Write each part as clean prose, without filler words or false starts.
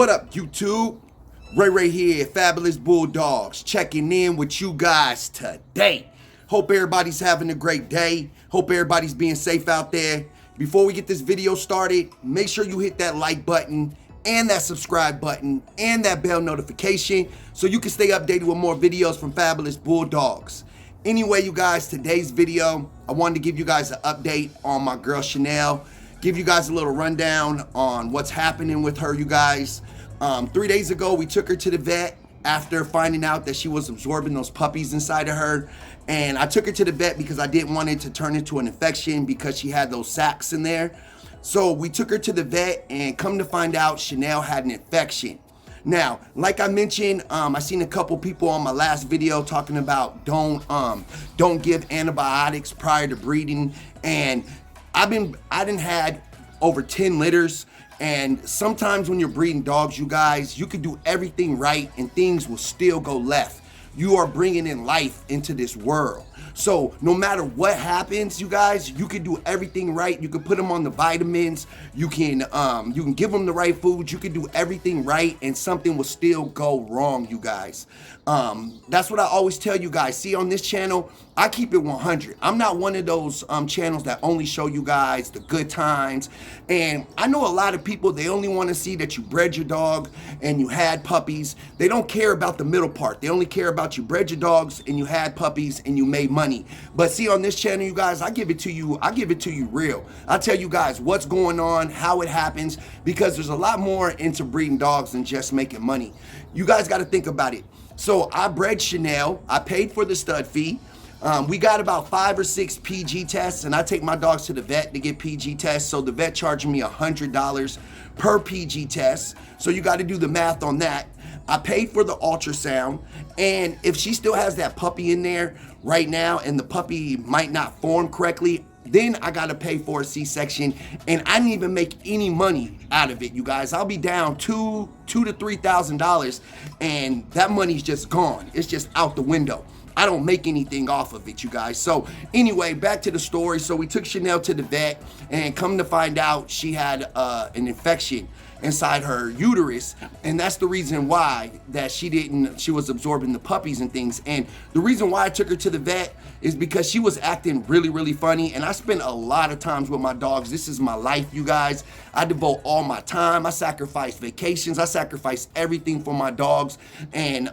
What up, YouTube? Ray here, Fabulous Bulldogs, checking in with you guys today. Hope everybody's having a great day. Hope everybody's being safe out there. Before we get this video started, make sure you hit that like button and that subscribe button and that bell notification so you can stay updated with more videos from Fabulous Bulldogs. Anyway, you guys, today's video, I wanted to give you guys an update on my girl Chanel. Give you guys a little rundown on what's happening with her, you guys. 3 days ago, we took her to the vet after finding out that she was absorbing those puppies inside of her. And I took her to the vet because I didn't want it to turn into an infection because she had those sacs in there. So we took her to the vet, and come to find out, Chanel had an infection. Now, like I mentioned, I seen a couple people on my last video talking about don't give antibiotics prior to breeding, and I done had over 10 litters, and sometimes when you're breeding dogs, you guys, you can do everything right and things will still go left. You are bringing in life into this world. So no matter what happens, you guys, you can do everything right. You can put them on the vitamins. You can give them the right food. You can do everything right, and something will still go wrong, you guys. That's what I always tell you guys. See, on this channel, I keep it 100. I'm not one of those channels that only show you guys the good times. And I know a lot of people, they only want to see that you bred your dog and you had puppies. They don't care about the middle part. They only care about you bred your dogs and you had puppies and you made money. But see, on this channel, you guys, I give it to you real. I tell you guys what's going on, how it happens, because there's a lot more into breeding dogs than just making money. You guys got to think about it. So I bred Chanel. I paid for the stud fee. We got about 5 or 6 PG tests, and I take my dogs to the vet to get PG tests. So the vet charging me $100 per PG test. So you got to do the math on that. I paid for the ultrasound, and if she still has that puppy in there right now and the puppy might not form correctly, then I gotta pay for a C-section, and I didn't even make any money out of it, you guys. I'll be down $2,000 to $3,000, and that money's just gone. It's just out the window. I don't make anything off of it, you guys. So anyway, back to the story. So we took Chanel to the vet, and come to find out, she had an infection inside her uterus, and that's the reason why that she was absorbing the puppies and things. And the reason why I took her to the vet is because she was acting really funny, and I spent a lot of times with my dogs. This is my life, you guys. I devote all my time. I sacrifice vacations. I sacrifice everything for my dogs, and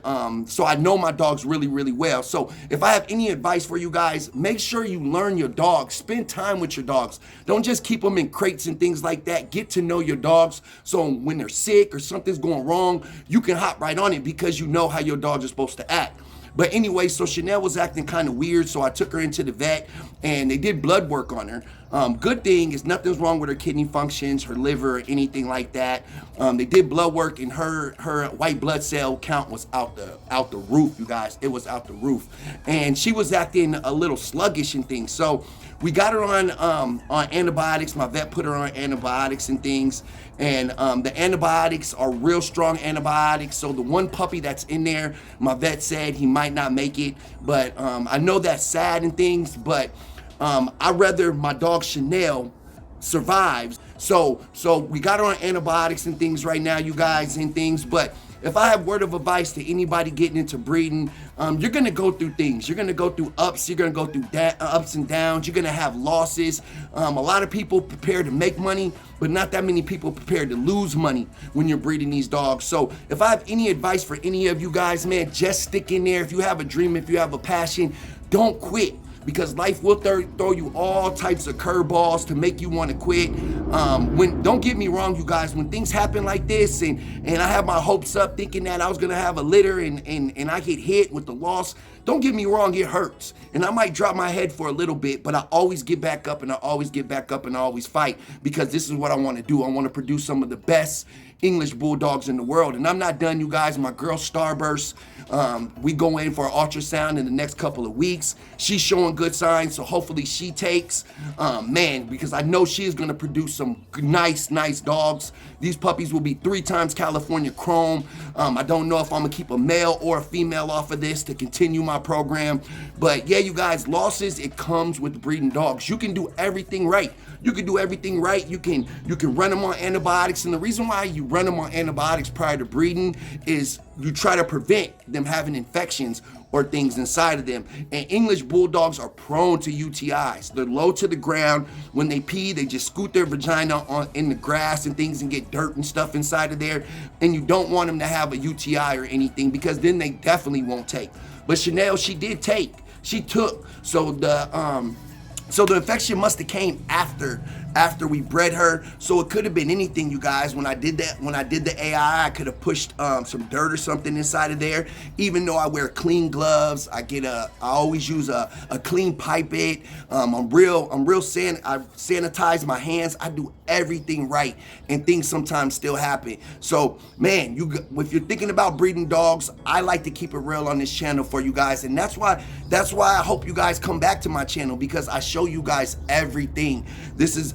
so I know my dogs really well. So if I have any advice for you guys, make sure you learn your dogs. Spend time with your dogs. Don't just keep them in crates and things like that. Get to know your dogs, so when they're sick or something's going wrong, you can hop right on it because you know how your dogs are supposed to act. But anyway, so Chanel was acting kind of weird, so I took her into the vet, and they did blood work on her. Good thing is nothing's wrong with her kidney functions, her liver, or anything like that. They did blood work, and her white blood cell count was out the roof, you guys. It was out the roof, and she was acting a little sluggish and things. So we got her on antibiotics. My vet put her on antibiotics and things, and the antibiotics are real strong antibiotics. So the one puppy that's in there, my vet said he might not make it, but I know that's sad and things, but I'd rather my dog Chanel survives. So we got her on antibiotics and things right now, you guys, and things. But if I have word of advice to anybody getting into breeding, you're gonna go through things. You're gonna go through ups. You're gonna go through ups and downs. You're gonna have losses. A lot of people prepare to make money, but not that many people prepared to lose money when you're breeding these dogs. So if I have any advice for any of you guys, man, just stick in there. If you have a dream, if you have a passion, don't quit. Because life will throw you all types of curveballs to make you want to quit. Don't get me wrong, you guys, when things happen like this, and I have my hopes up thinking that I was gonna have a litter, and I get hit with the loss, don't get me wrong, it hurts. And I might drop my head for a little bit, but I always get back up, and I always get back up, and I always fight, because this is what I want to do. I want to produce some of the best English Bulldogs in the world. And I'm not done, you guys. My girl Starburst, we go in for an ultrasound in the next couple of weeks. She's showing good signs, so hopefully she takes. Man, because I know she is going to produce some nice dogs. These puppies will be 3 times California Chrome. I don't know if I'm going to keep a male or a female off of this to continue my program. But yeah, you guys, losses, it comes with breeding dogs. You can do everything right. You can do everything right. You can run them on antibiotics. And the reason why you run them on antibiotics prior to breeding is you try to prevent them having infections or things inside of them. And English Bulldogs are prone to UTIs. They're low to the ground. When they pee, they just scoot their vagina in the grass and things and get dirt and stuff inside of there. And you don't want them to have a UTI or anything, because then they definitely won't take. But Chanel, she did take. She took. So the infection must have came after we bred her. So it could have been anything, you guys. When I did the AI, I could have pushed some dirt or something inside of there. Even though I wear clean gloves, I always use a clean pipette. I sanitize my hands. I do everything right, and things sometimes still happen. So man, if you're thinking about breeding dogs, I like to keep it real on this channel for you guys, and that's why I hope you guys come back to my channel, because I show you guys everything.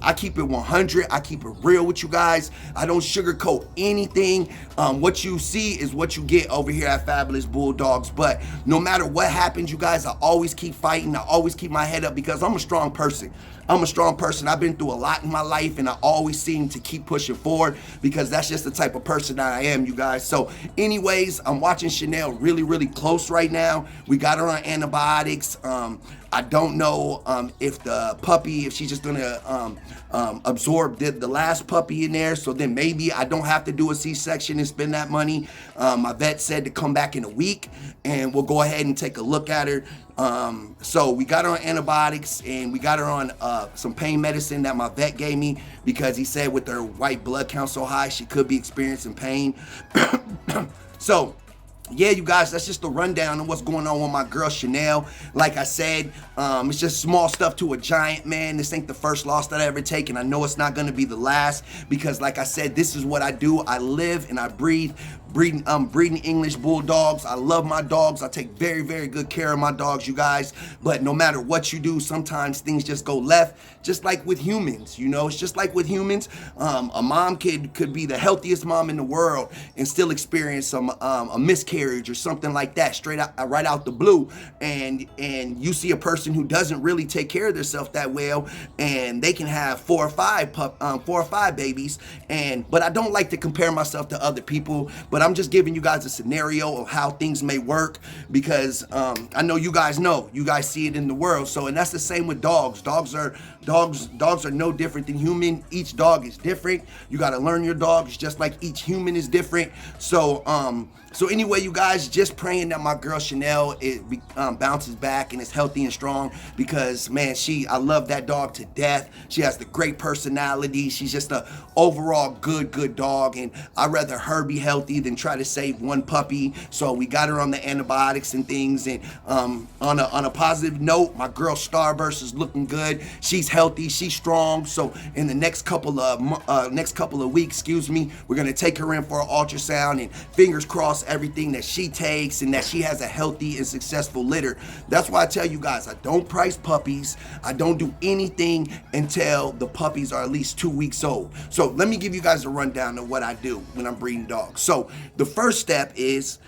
I keep it 100. I keep it real with you guys. I don't sugarcoat anything. What you see is what you get over here at Fabulous Bulldogs. But no matter what happens, you guys, I always keep fighting. I always keep my head up, because I'm a strong person. I've been through a lot in my life, and I always seem to keep pushing forward, because that's just the type of person that I am, you guys. So anyways, I'm watching Chanel really, really close right now. We got her on antibiotics. I don't know if she's just gonna absorb the last puppy in there. So then maybe I don't have to do a C-section and spend that money. My vet said to come back in a week, and we'll go ahead and take a look at her. So we got her on antibiotics, and we got her on some pain medicine that my vet gave me, because he said with her white blood count so high, she could be experiencing pain. So yeah, you guys, that's just the rundown of what's going on with my girl Chanel. Like I said, it's just small stuff to a giant, man. This ain't the first loss that I ever take, and I know it's not gonna be the last, because like I said, this is what I do. I live and I breeding English Bulldogs. I love my dogs. I take very, very good care of my dogs, you guys. But no matter what you do, sometimes things just go left, just like with humans, you know. It's just like with humans. A mom could be the healthiest mom in the world and still experience a miscarriage or something like that right out the blue. And you see a person who doesn't really take care of themselves that well, and they can have 4 or 5 babies. But I don't like to compare myself to other people, but I'm just giving you guys a scenario of how things may work, because I know you guys see it in the world. So, and that's the same with dogs. Dogs are no different than human. Each dog is different. You got to learn your dogs just like each human is different. So anyway, you guys, just praying that my girl Chanel bounces back and is healthy and strong, because man, I love that dog to death. She has the great personality. She's just a overall good dog, and I'd rather her be healthy than try to save one puppy. So we got her on the antibiotics and things, and on a positive note, my girl Starburst is looking good. She's healthy, she's strong. So in the next couple of weeks, we're gonna take her in for an ultrasound, and fingers crossed everything that she takes and that she has a healthy and successful litter. That's why I tell you guys, I don't price puppies. I don't do anything until the puppies are at least 2 weeks old. So let me give you guys a rundown of what I do when I'm breeding dogs. So the first step is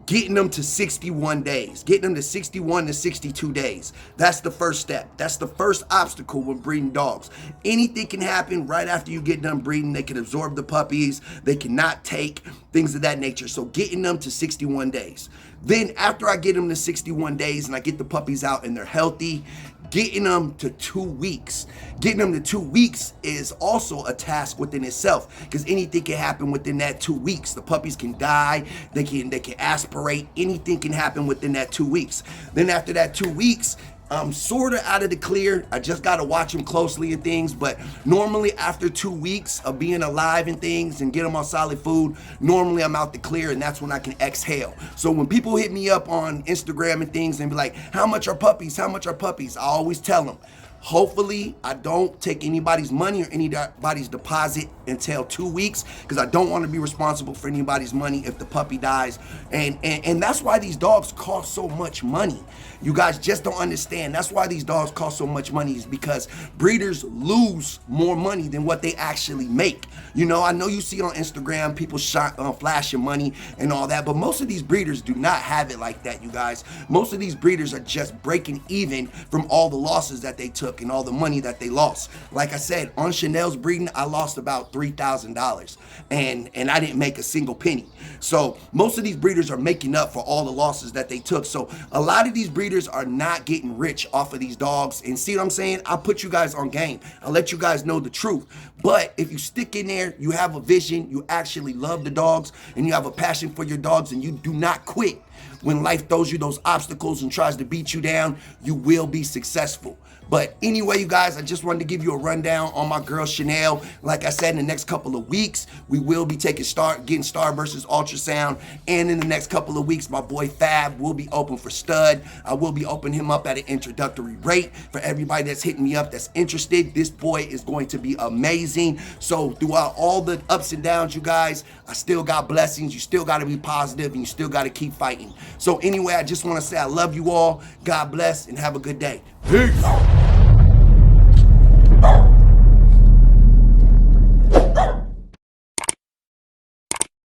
getting them to 61 days, getting them to 61 to 62 days. That's the first step. That's the first obstacle when breeding dogs. Anything can happen right after you get done breeding. They can absorb the puppies. They cannot take, things of that nature. So getting them to 61 days. Then after I get them to 61 days and I get the puppies out and they're healthy, getting them to 2 weeks. Getting them to 2 weeks is also a task within itself, because anything can happen within that 2 weeks. The puppies can die, they can aspirate, anything can happen within that 2 weeks. Then after that 2 weeks, I'm sort of out of the clear. I just got to watch them closely and things. But normally after 2 weeks of being alive and things and get them on solid food, normally I'm out the clear, and that's when I can exhale. So when people hit me up on Instagram and things and be like, how much are puppies? How much are puppies? I always tell them, hopefully I don't take anybody's money or anybody's deposit until 2 weeks, because I don't want to be responsible for anybody's money if the puppy dies. And that's why these dogs cost so much money. You guys just don't understand. That's why these dogs cost so much money, is because breeders lose more money than what they actually make. You know, I know you see on Instagram people flashing money and all that, but most of these breeders do not have it like that, you guys. Most of these breeders are just breaking even from all the losses that they took. took and all the money that they lost. Like I said, on Chanel's breeding, I lost about $3,000 and I didn't make a single penny. So most of these breeders are making up for all the losses that they took. So a lot of these breeders are not getting rich off of these dogs. And see what I'm saying? I put you guys on game. I let you guys know the truth. But if you stick in there, you have a vision, you actually love the dogs, and you have a passion for your dogs, and you do not quit when life throws you those obstacles and tries to beat you down, you will be successful. But anyway, you guys, I just wanted to give you a rundown on my girl Chanel. Like I said, in the next couple of weeks, we will be getting Star versus Ultrasound. And in the next couple of weeks, my boy Fab will be open for stud. I will be opening him up at an introductory rate. For everybody that's hitting me up that's interested, this boy is going to be amazing. So throughout all the ups and downs, you guys, I still got blessings. You still got to be positive, and you still got to keep fighting. So anyway, I just want to say I love you all. God bless, and have a good day. Peace.